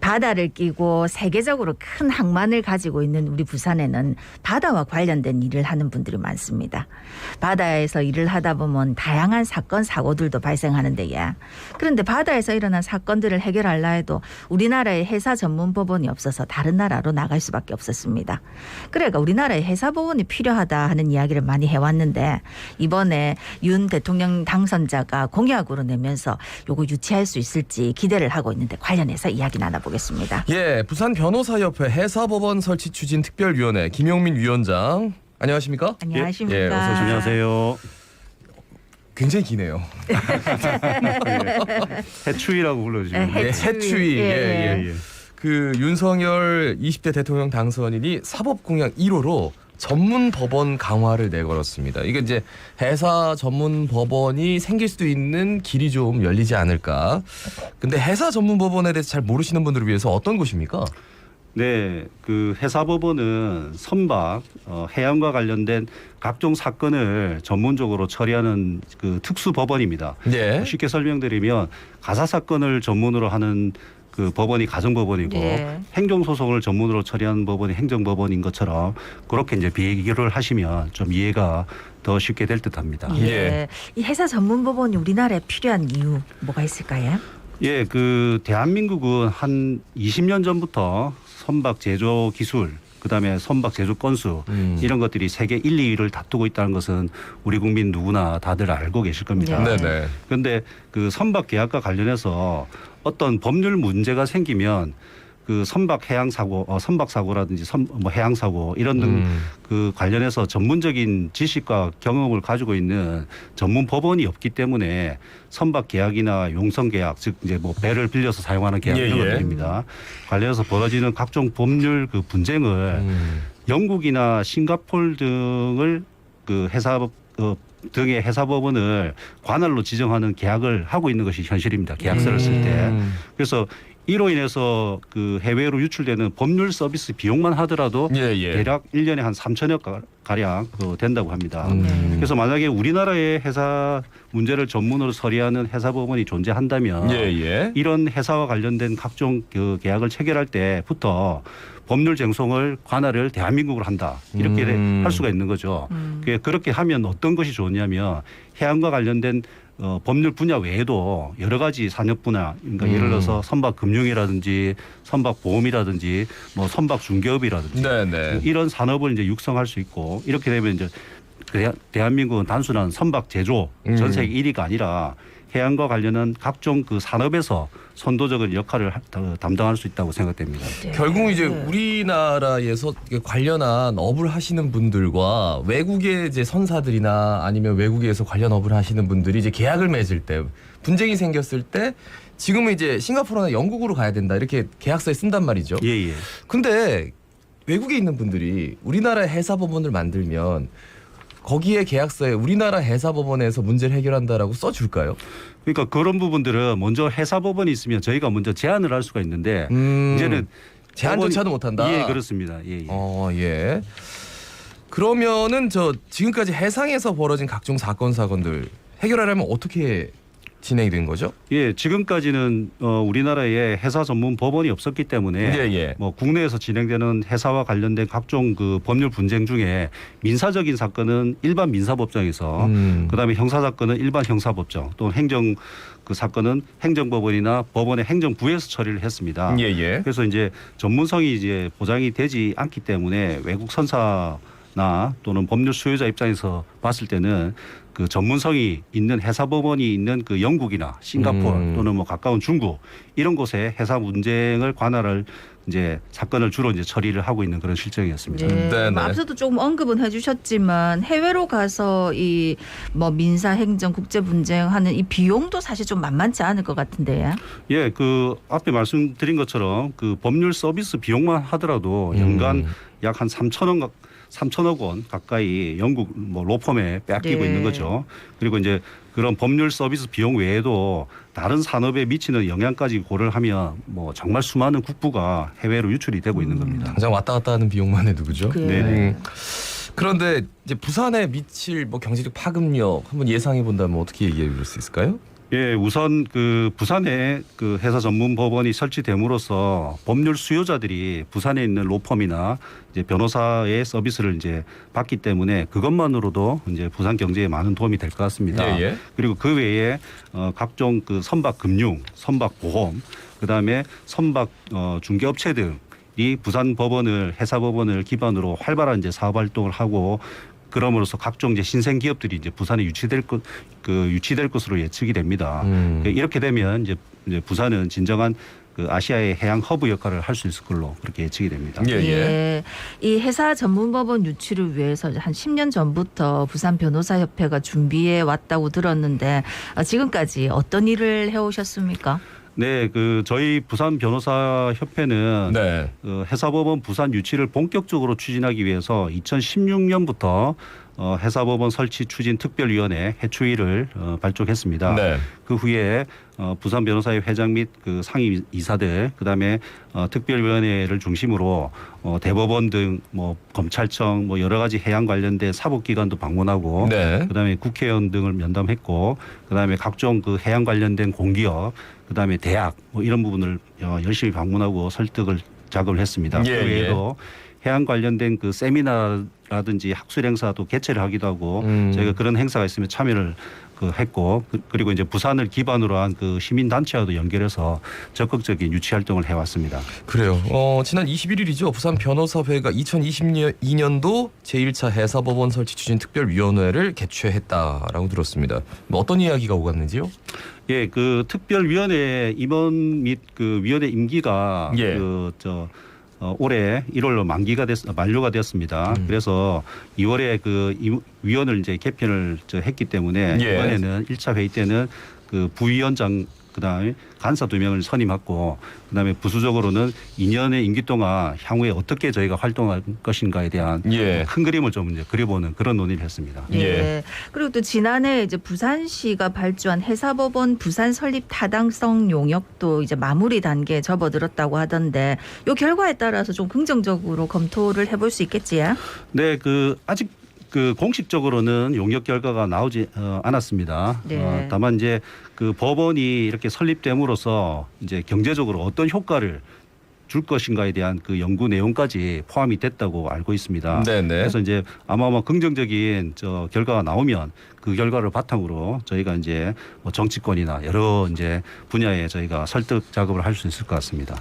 바다를 끼고 세계적으로 큰 항만을 가지고 있는 우리 부산에는 바다와 관련된 일을 하는 분들이 많습니다. 바다에서 일을 하다 보면 다양한 사건 사고들도 발생하는데요. 그런데 바다에서 일어난 사건들을 해결하려 해도 우리나라에 해사 전문 법원이 없어서 다른 나라로 나갈 수밖에 없었습니다. 그러니까 우리나라에 해사 법원이 필요하다 하는 이야기를 많이 해왔는데 이번에 윤 대통령 당선자가 공약으로 내면서 요거 유치할 수 있을지 기대를 하고 있는데 관련해서 이야기 나눠보겠습니다. 예, 부산 변호사협회 해사법원 설치 추진 특별위원회 김용민 위원장 안녕하십니까? 안녕하십니까? 예, 어서 오십시오. 안녕하세요. 굉장히 기네요. 해추위라고 불러주시면 네, 예, 해추위. 예. 그 윤석열 20대 대통령 당선인이 사법공약 1호로 전문 법원 강화를 내걸었습니다. 이게 이제 해사 전문 법원이 생길 수도 있는 길이 좀 열리지 않을까. 근데 해사 전문 법원에 대해서 잘 모르시는 분들을 위해서 어떤 곳입니까? 네, 그 해사법원은 선박, 해양과 관련된 각종 사건을 전문적으로 처리하는 그 특수 법원입니다. 예. 쉽게 설명드리면 가사 사건을 전문으로 하는 그 법원이 가정법원이고 예. 행정소송을 전문으로 처리하는 법원이 행정법원인 것처럼 그렇게 이제 비교를 하시면 좀 이해가 더 쉽게 될 듯합니다. 예. 예. 이 해사 전문 법원이 우리나라에 필요한 이유 뭐가 있을까요? 예, 그 대한민국은 한 20년 전부터 선박 제조 기술, 그다음에 선박 제조 건수 이런 이런 것들이 세계 1, 2위를 다투고 있다는 것은 우리 국민 누구나 다들 알고 계실 겁니다. 네. 네네. 그런데 그 선박 계약과 관련해서 어떤 법률 문제가 생기면 그 선박 해양 사고, 선박 사고라든지 해양 사고 이런 등 그 관련해서 전문적인 지식과 경험을 가지고 있는 전문 법원이 없기 때문에 선박 계약이나 용선 계약, 즉 이제 뭐 배를 빌려서 사용하는 계약 이런 것들입니다. 관련해서 벌어지는 각종 법률 그 분쟁을 영국이나 싱가포르 등을 그 해사 등의 해사법원을 관할로 지정하는 계약을 하고 있는 것이 현실입니다. 계약서를 쓸 때. 그래서 이로 인해서 그 해외로 유출되는 법률 서비스 비용만 하더라도 대략 1년에 한 3천억 가량 된다고 합니다. 그래서 만약에 우리나라의 해사 문제를 전문으로 처리하는 해사법원이 존재한다면 이런 해사와 관련된 각종 그 계약을 체결할 때부터 법률 쟁송을 관할을 대한민국으로 한다. 이렇게 할 수가 있는 거죠. 그렇게 하면 어떤 것이 좋냐면 해양과 관련된 법률 분야 외에도 여러 가지 산업 분야, 그러니까 예를 들어서 선박 금융이라든지 선박 보험이라든지 뭐 선박 중개업이라든지 이런 산업을 이제 육성할 수 있고 이렇게 되면 이제 대한민국은 단순한 선박 제조 전 세계 1위가 아니라 해양과 관련한 각종 그 산업에서 선도적인 역할을 담당할 수 있다고 생각됩니다. 결국 이제 우리나라에서 관련한 업을 하시는 분들과 외국의 이제 선사들이나 아니면 외국에서 관련 업을 하시는 분들이 이제 계약을 맺을 때 분쟁이 생겼을 때 지금은 이제 싱가포르나 영국으로 가야 된다 이렇게 계약서에 쓴단 말이죠. 예. 근데 외국에 있는 분들이 우리나라 해사법원을 만들면 거기에 계약서에 우리나라 해사법원에서 문제를 해결한다라고 써줄까요? 그러니까 그런 부분들은 먼저 해사법원이 있으면 저희가 먼저 제안을 할 수가 있는데 이제는 제안조차도 못한다. 예, 그렇습니다. 예. 예. 그러면은 저 지금까지 해상에서 벌어진 각종 사건들 해결하려면 어떻게 진행이 된 거죠? 예, 지금까지는 우리나라에 해사 전문 법원이 없었기 때문에 뭐 국내에서 진행되는 해사와 관련된 각종 그 법률 분쟁 중에 민사적인 사건은 일반 민사법정에서 그다음에 형사 사건은 일반 형사법정 또는 행정 그 사건은 행정법원이나 법원의 행정부에서 처리를 했습니다. 그래서 이제 전문성이 이제 보장이 되지 않기 때문에 외국 선사나 또는 법률 수요자 입장에서 봤을 때는 그 전문성이 있는 해사법원이 있는 그 영국이나 싱가포르 또는 뭐 가까운 중국 이런 곳에 해사 문쟁을 관할을 이제 사건을 주로 이제 처리를 하고 있는 그런 실정이었습니다. 뭐 앞서도 조금 언급은 해주셨지만 해외로 가서 이 뭐 민사, 행정, 국제 분쟁하는 이 비용도 사실 좀 만만치 않을 것 같은데요. 예, 그 앞에 말씀드린 것처럼 그 법률 서비스 비용만 하더라도 연간 약 한 3천억 원 가까이 영국 뭐 로펌에 빼앗기고 있는 거죠. 그리고 이제 그런 법률 서비스 비용 외에도 다른 산업에 미치는 영향까지 고려를 하면 뭐 정말 수많은 국부가 해외로 유출이 되고 있는 겁니다. 당장 왔다 갔다 하는 비용만 해도 그죠? 네. 그런데 이제 부산에 미칠 뭐 경제적 파급력 한번 예상해 본다면 어떻게 얘기해 볼 수 있을까요? 예, 우선 그 부산에 그 해사 전문 법원이 설치됨으로써 법률 수요자들이 부산에 있는 로펌이나 이제 변호사의 서비스를 이제 받기 때문에 그것만으로도 이제 부산 경제에 많은 도움이 될 것 같습니다. 예, 예. 그리고 그 외에 각종 그 선박 금융, 선박 보험, 그다음에 선박 중개업체 등이 부산 법원을 해사 법원을 기반으로 활발한 이제 사업 활동을 하고 그럼으로써 각종 이제 신생 기업들이 이제 부산에 유치될 것으로 예측이 됩니다. 이렇게 되면 이제 부산은 진정한 그 아시아의 해양 허브 역할을 할 수 있을 걸로 그렇게 예측이 됩니다. 예, 예. 이 해사 전문법원 유치를 위해서 한 10년 전부터 부산 변호사협회가 준비해 왔다고 들었는데 지금까지 어떤 일을 해오셨습니까? 네, 그 저희 부산 변호사협회는 네. 그 해사법원 부산 유치를 본격적으로 추진하기 위해서 2016년부터 해사법원 설치 추진 특별위원회 해추위를 발족했습니다. 네. 그 후에 부산 변호사회 회장 및 그 상임 이사들 그다음에 특별위원회를 중심으로 대법원 등 뭐 검찰청 뭐 여러 가지 해양 관련된 사법기관도 방문하고 네. 그다음에 국회의원 등을 면담했고 그다음에 각종 그 해양 관련된 공기업 그다음에 대학 뭐 이런 부분을 열심히 방문하고 설득을 작업을 했습니다. 예, 그 외에도 해양 관련된 그 세미나라든지 학술 행사도 개최를 하기도 하고 저희가 그런 행사가 있으면 참여를 했고 그리고 이제 부산을 기반으로 한 그 시민 단체와도 연결해서 적극적인 유치 활동을 해왔습니다. 그래요. 지난 21일이죠. 부산 변호사회가 2022년도 제1차 해사법원 설치 추진 특별위원회를 개최했다라고 들었습니다. 뭐 어떤 이야기가 오갔는지요? 예, 그 특별위원회 임원 및 그 위원회 임기가 예. 올해 1월로 만료가 되었습니다. 그래서 2월에 그 위원을 이제 개편을 했기 때문에 예. 이번에는 1차 회의 때는 그 부위원장 그다음에 간사 2명을 선임했고 그다음에 부수적으로는 2년의 임기 동안 향후에 어떻게 저희가 활동할 것인가에 대한 예. 큰 그림을 좀 이제 그려보는 그런 논의를 했습니다. 예. 그리고 또 지난해 이제 부산시가 발주한 해사법원 부산 설립 타당성 용역도 이제 마무리 단계에 접어들었다고 하던데 이 결과에 따라서 좀 긍정적으로 검토를 해볼 수 있겠지요? 네, 그 아직 그 공식적으로는 용역 결과가 나오지 않았습니다. 네. 다만 이제 그 법원이 이렇게 설립됨으로써 이제 경제적으로 어떤 효과를 줄 것인가에 대한 그 연구 내용까지 포함이 됐다고 알고 있습니다. 네네. 그래서 이제 아마 긍정적인 결과가 나오면 그 결과를 바탕으로 저희가 이제 뭐 정치권이나 여러 이제 분야에 저희가 설득 작업을 할 수 있을 것 같습니다.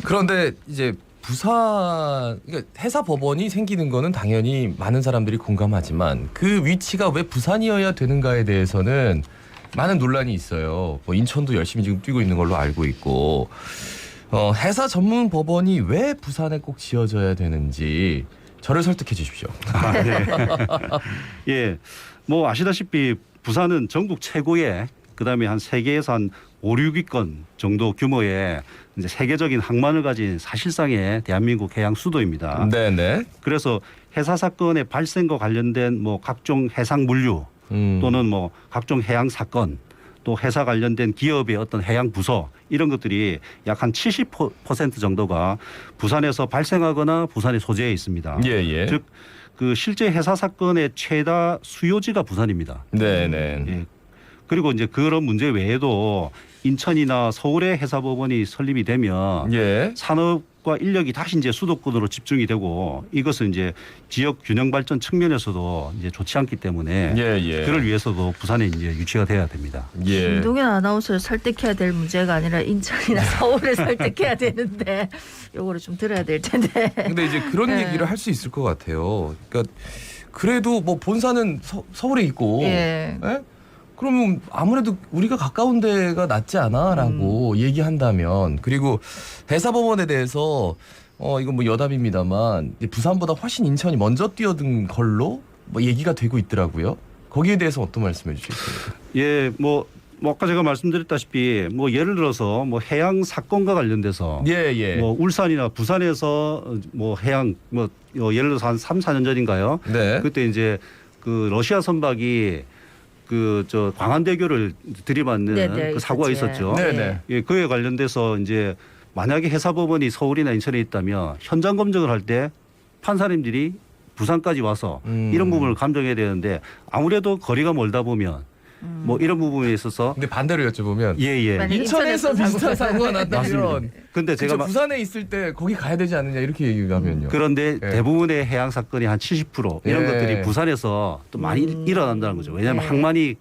그런데 이제 그러니까 해사 법원이 생기는 거는 당연히 많은 사람들이 공감하지만 그 위치가 왜 부산이어야 되는가에 대해서는 많은 논란이 있어요. 뭐 인천도 열심히 지금 뛰고 있는 걸로 알고 있고 해사 전문 법원이 왜 부산에 꼭 지어져야 되는지 저를 설득해 주십시오. 네. 예, 뭐 아시다시피 부산은 전국 최고의 그다음에 한 세계에서 한 5, 6위권 정도 규모의 이제 세계적인 항만을 가진 사실상의 대한민국 해양 수도입니다. 네네. 그래서 해사 사건의 발생과 관련된 뭐 각종 해상 물류 또는 뭐 각종 해양 사건 또 해사 관련된 기업의 어떤 해양 부서 이런 것들이 약 한 70% 정도가 부산에서 발생하거나 부산에 소재해 있습니다. 예예. 즉 그 실제 해사 사건의 최다 수요지가 부산입니다. 네네. 예. 그리고 이제 그런 문제 외에도 인천이나 서울의 해사법원이 설립이 되면 예. 산업과 인력이 다시 이제 수도권으로 집중이 되고 이것은 이제 지역 균형 발전 측면에서도 이제 좋지 않기 때문에 예예. 그를 위해서도 부산에 이제 유치가 돼야 됩니다. 예. 김동현 아나운서를 설득해야 될 문제가 아니라 인천이나 서울을 설득해야 되는데 요거를 좀 들어야 될 텐데. 근데 이제 그런 네. 얘기를 할 수 있을 것 같아요. 그러니까 그래도 뭐 본사는 서울에 있고. 예. 예? 그러면 아무래도 우리가 가까운 데가 낫지 않아라고 얘기한다면 그리고 해사법원에 대해서 이건 뭐 여담입니다만 부산보다 훨씬 인천이 먼저 뛰어든 걸로 뭐 얘기가 되고 있더라고요. 거기에 대해서 어떤 말씀해 주시겠습니까? 예, 뭐 아까 제가 말씀드렸다시피 뭐 예를 들어서 뭐 해양 사건과 관련돼서 예. 뭐 울산이나 부산에서 뭐 해양 뭐 예를 들어서 한 3, 4년 전인가요? 네. 그때 이제 그 러시아 선박이 그 광안대교를 들이받는 네네, 그 사고가 있었지. 있었죠. 네네. 예, 그에 관련돼서 이제 만약에 해사법원이 서울이나 인천에 있다면 현장 검증을 할 때 판사님들이 부산까지 와서 이런 부분을 감정해야 되는데 아무래도 거리가 멀다 보면 뭐 이런 부분에 있어서 근데 반대로 여쭤보면 예예. 만약 인천에서 인천에서 비슷한 사고가 맞습니다. 났다면 근데 그쵸, 제가 부산에 있을 때 거기 가야 되지 않느냐 이렇게 얘기하면요. 그런데 예. 대부분의 해양 사건이 한 70% 이런 예. 것들이 부산에서 또 많이 일어난다는 거죠. 왜냐하면 네. 항만이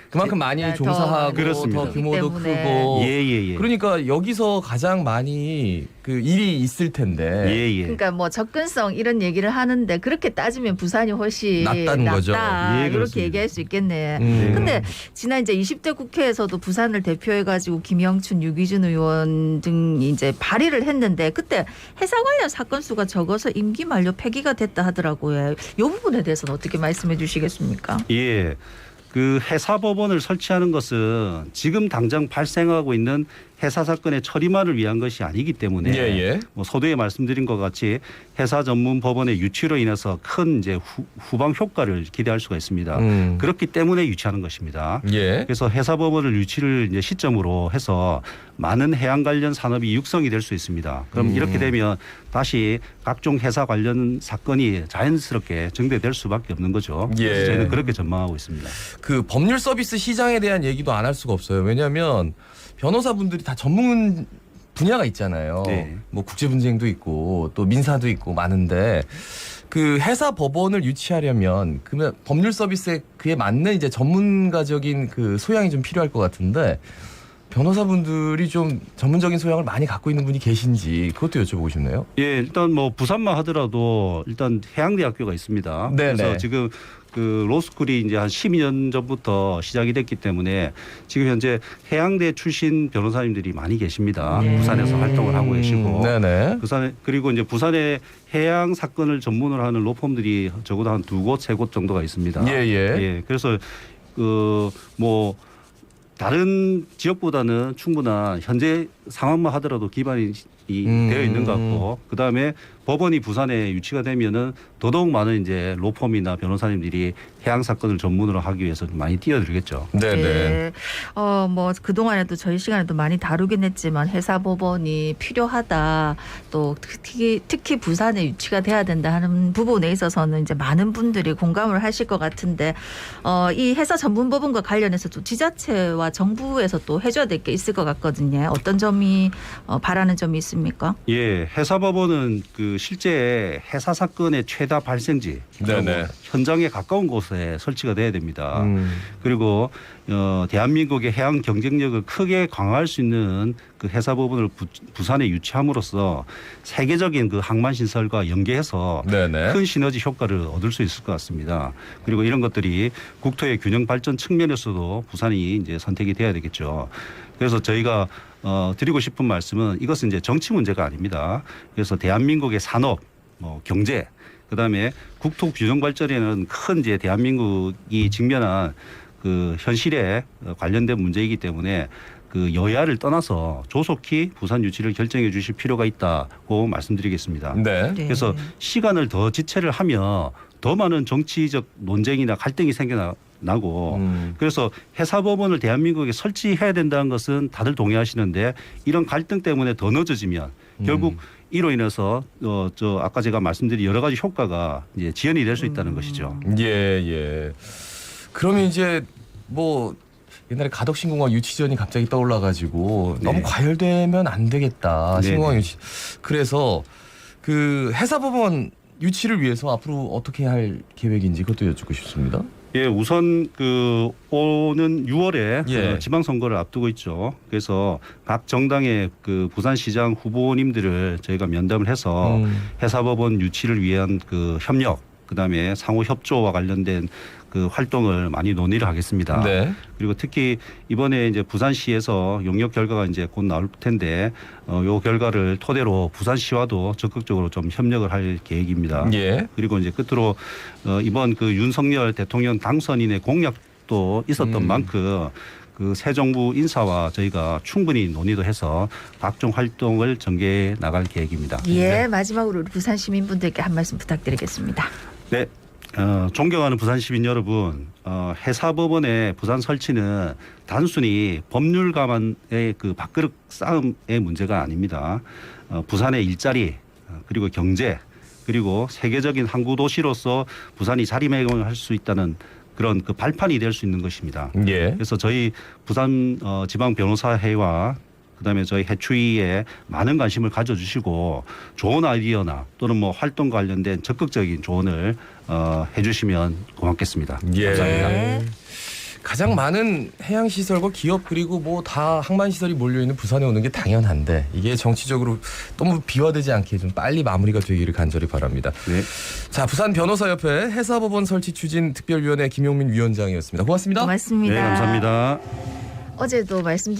그만큼 많이 더 종사하고 그렇습니다. 더 규모도 때문에. 크고 예예예. 그러니까 여기서 가장 많이 그 일이 있을 텐데 예예. 그러니까 뭐 접근성 이런 얘기를 하는데 그렇게 따지면 부산이 훨씬 낫다는 거죠. 낫다 예, 이렇게 그렇습니다. 얘기할 수 있겠네. 음. 근데 지난 이제 20대 국회에서도 부산을 대표해가지고 김영춘, 유기준 의원 등이 이제 발의를 했는데 그때 해사 관련 사건 수가 적어서 임기 만료 폐기가 됐다 하더라고요. 이 부분에 대해서는 어떻게 말씀해 주시겠습니까? 예. 그 해사법원을 설치하는 것은 지금 당장 발생하고 있는 해사 사건의 처리만을 위한 것이 아니기 때문에 예. 뭐 서두에 말씀드린 것 같이 해사 전문 법원의 유치로 인해서 큰 이제 후방 효과를 기대할 수가 있습니다. 그렇기 때문에 유치하는 것입니다. 예. 그래서 해사법원을 유치를 이제 시점으로 해서 많은 해양 관련 산업이 육성이 될 수 있습니다. 그럼 이렇게 되면 다시 각종 해사 관련 사건이 자연스럽게 증대될 수밖에 없는 거죠. 예. 그래서 저희는 그렇게 전망하고 있습니다. 그 법률 서비스 시장에 대한 얘기도 안 할 수가 없어요. 왜냐하면 변호사분들이 다 전문 분야가 있잖아요. 네. 뭐 국제 분쟁도 있고 또 민사도 있고 많은데 그 해사 법원을 유치하려면 그러면 법률 서비스에 그에 맞는 이제 전문가적인 그 소양이 좀 필요할 것 같은데 변호사분들이 좀 전문적인 소양을 많이 갖고 있는 분이 계신지 그것도 여쭤보고 싶네요. 예, 일단 뭐 부산만 하더라도 일단 해양대학교가 있습니다. 네네. 그래서 지금 그 로스쿨이 이제 한 12년 전부터 시작이 됐기 때문에 지금 현재 해양대 출신 변호사님들이 많이 계십니다. 네. 부산에서 활동을 하고 계시고. 네네. 부산에 그리고 이제 부산에 해양 사건을 전문으로 하는 로펌들이 적어도 한 2곳, 3곳 정도가 있습니다. 예. 그래서 그 뭐 다른 지역보다는 충분한 현재 상황만 하더라도 기반이 되어 있는 것 같고 그다음에 법원이 부산에 유치가 되면은 더더욱 많은 이제 로펌이나 변호사님들이 해양 사건을 전문으로 하기 위해서 좀 많이 뛰어들겠죠. 네네. 네. 뭐 그동안에도 저희 시간에도 많이 다루긴 했지만 해사법원이 필요하다. 또 특히 부산에 유치가 돼야 된다 하는 부분에 있어서는 이제 많은 분들이 공감을 하실 것 같은데 이 해사 전문법원과 관련해서 또 지자체와 정부에서 또 해줘야 될 게 있을 것 같거든요. 어떤 점이 바라는 점이 있습니까? 예, 해사법원은 그 실제 해사 사건의 최다 발생지, 네네. 현장에 가까운 곳에 설치가 돼야 됩니다. 음. 그리고 대한민국의 해양 경쟁력을 크게 강화할 수 있는 그 해사법원을 부산에 유치함으로써 세계적인 그 항만 신설과 연계해서 네네. 큰 시너지 효과를 얻을 수 있을 것 같습니다. 그리고 이런 것들이 국토의 균형 발전 측면에서도 부산이 이제 선택이 돼야 되겠죠. 그래서 저희가 드리고 싶은 말씀은 이것은 이제 정치 문제가 아닙니다. 그래서 대한민국의 산업, 경제, 그다음에 국토 균형 발전에는 큰 이제 대한민국이 직면한 그 현실에 관련된 문제이기 때문에 그 여야를 떠나서 조속히 부산 유치를 결정해 주실 필요가 있다고 말씀드리겠습니다. 네. 네. 그래서 시간을 더 지체를 하면 더 많은 정치적 논쟁이나 갈등이 생겨나고 그래서 해사법원을 대한민국에 설치해야 된다는 것은 다들 동의하시는데 이런 갈등 때문에 더 늦어지면 결국 이로 인해서 저 아까 제가 말씀드린 여러 가지 효과가 이제 지연이 될 수 있다는 것이죠. 예. 그러면 이제 뭐 옛날에 가덕신공항 유치전이 갑자기 떠올라가지고 네. 너무 과열되면 안 되겠다. 네, 신공항 네. 유치. 그래서 그 해사법원 유치를 위해서 앞으로 어떻게 할 계획인지 그것도 여쭙고 싶습니다. 예, 우선 그 오는 6월에 예. 지방선거를 앞두고 있죠. 그래서 각 정당의 그 부산시장 후보님들을 저희가 면담을 해서 해사법원 유치를 위한 그 협력, 그다음에 상호 협조와 관련된 그 활동을 많이 논의를 하겠습니다. 네. 그리고 특히 이번에 이제 부산시에서 용역 결과가 이제 곧 나올 텐데 요 결과를 토대로 부산시와도 적극적으로 좀 협력을 할 계획입니다. 예. 그리고 이제 끝으로 이번 그 윤석열 대통령 당선인의 공약도 있었던 만큼 그 새 정부 인사와 저희가 충분히 논의도 해서 각종 활동을 전개해 나갈 계획입니다. 예, 마지막으로 우리 부산 시민분들께 한 말씀 부탁드리겠습니다. 네. 존경하는 부산 시민 여러분, 해사법원의 부산 설치는 단순히 법률가만의 그 밥그릇 싸움의 문제가 아닙니다. 부산의 일자리, 그리고 경제, 그리고 세계적인 항구 도시로서 부산이 자리매김을 할 수 있다는 그런 그 발판이 될 수 있는 것입니다. 예. 그래서 저희 부산 지방 변호사회와 그다음에 저희 해추위에 많은 관심을 가져주시고 좋은 아이디어나 또는 뭐 활동 관련된 적극적인 조언을 해주시면 고맙겠습니다. 예. 감사합니다. 네. 가장 많은 해양 시설과 기업 그리고 뭐 다 항만 시설이 몰려 있는 부산에 오는 게 당연한데 이게 정치적으로 너무 비화되지 않게 좀 빨리 마무리가 되기를 간절히 바랍니다. 네. 자, 부산 변호사협회 해사법원 설치 추진 특별위원회 김용민 위원장이었습니다. 고맙습니다. 고맙습니다. 네, 감사합니다. 어제도 말씀드린